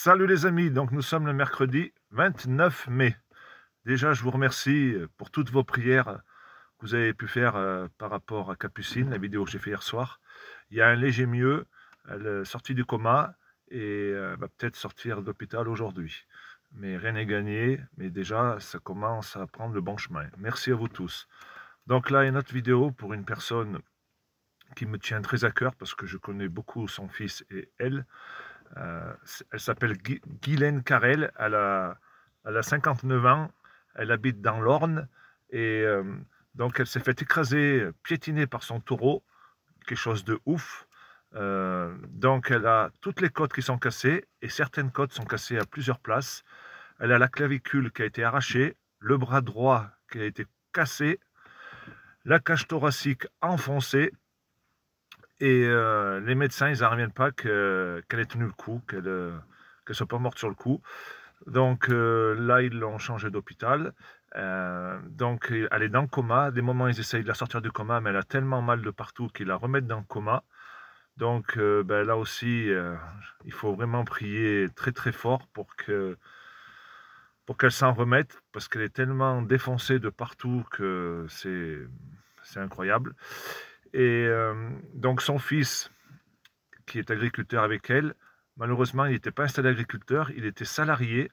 Salut les amis, donc nous sommes le mercredi 29 mai. Déjà, je vous remercie pour toutes vos prières que vous avez pu faire par rapport à Capucine, la vidéo que j'ai fait hier soir. Il y a un léger mieux, elle est sortie du coma et va peut-être sortir de l'hôpital aujourd'hui. Mais rien n'est gagné, mais déjà, ça commence à prendre le bon chemin. Merci à vous tous. Donc là, une autre vidéo pour une personne qui me tient très à cœur parce que je connais beaucoup son fils et elle. Elle s'appelle Guylaine Carrel, elle a 59 ans, elle habite dans l'Orne et donc elle s'est fait écraser, piétiner par son taureau, quelque chose de ouf. Donc elle a toutes les côtes qui sont cassées et certaines côtes sont cassées à plusieurs places. Elle a la clavicule qui a été arrachée, le bras droit qui a été cassé, la cage thoracique enfoncée. Et les médecins, ils n'en reviennent pas qu'elle ait tenu le coup, qu'elle ne soit pas morte sur le coup. Donc là, ils l'ont changé d'hôpital. Donc elle est dans le coma. À des moments, ils essayent de la sortir du coma, mais elle a tellement mal de partout qu'ils la remettent dans le coma. Donc là aussi, il faut vraiment prier très très fort pour qu'elle s'en remette, parce qu'elle est tellement défoncée de partout que c'est incroyable. Et donc son fils, qui est agriculteur avec elle, malheureusement il n'était pas installé agriculteur, il était salarié,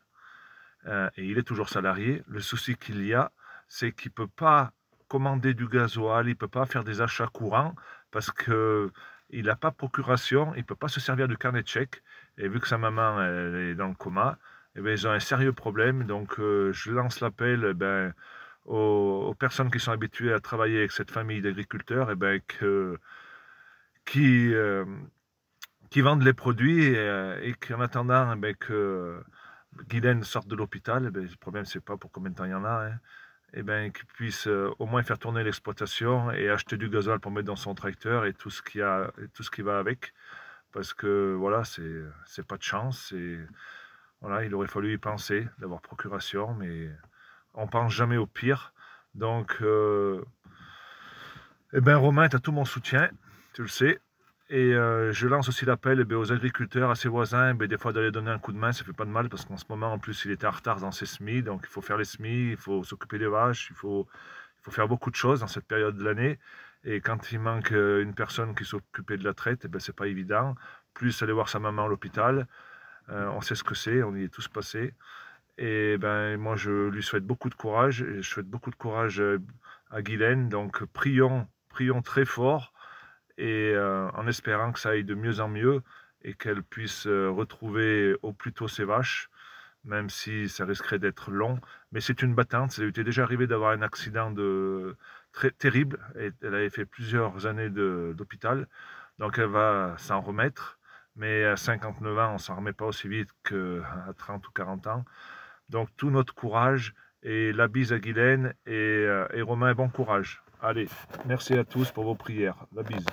et il est toujours salarié. Le souci qu'il y a, c'est qu'il ne peut pas commander du gasoil, il ne peut pas faire des achats courants, parce qu'il n'a pas procuration, il ne peut pas se servir du carnet de chèques, et vu que sa maman elle est dans le coma, eh bien, ils ont un sérieux problème. Donc je lance l'appel aux personnes qui sont habituées à travailler avec cette famille d'agriculteurs, qui vendent les produits et qu'en attendant que Guylaine sorte de l'hôpital, le problème c'est pas pour combien de temps il y en a, hein, qu'ils puissent au moins faire tourner l'exploitation et acheter du gasoil pour mettre dans son tracteur et tout ce qui va avec, parce que voilà, c'est pas de chance. Et voilà, il aurait fallu y penser, d'avoir procuration, mais on pense jamais au pire. Donc, Romain, tu as tout mon soutien, tu le sais. Et je lance aussi l'appel aux agriculteurs, à ses voisins, des fois d'aller donner un coup de main, ça fait pas de mal, parce qu'en ce moment, en plus, il était en retard dans ses semis, donc il faut faire les semis, il faut s'occuper des vaches, il faut faire beaucoup de choses dans cette période de l'année. Et quand il manque une personne qui s'occupait de la traite, c'est pas évident. Plus aller voir sa maman à l'hôpital, on sait ce que c'est, on y est tous passés. Et moi, je lui souhaite beaucoup de courage, et je souhaite beaucoup de courage à Guylaine. Donc, prions très fort, et en espérant que ça aille de mieux en mieux, et qu'elle puisse retrouver au plus tôt ses vaches, même si ça risquerait d'être long. Mais c'est une battante, ça lui était déjà arrivé d'avoir un accident très terrible, et elle avait fait plusieurs années d'hôpital, donc elle va s'en remettre. Mais à 59 ans, on ne s'en remet pas aussi vite qu'à 30 ou 40 ans. Donc tout notre courage, et la bise à Guylaine, et Romain, bon courage. Allez, merci à tous pour vos prières. La bise.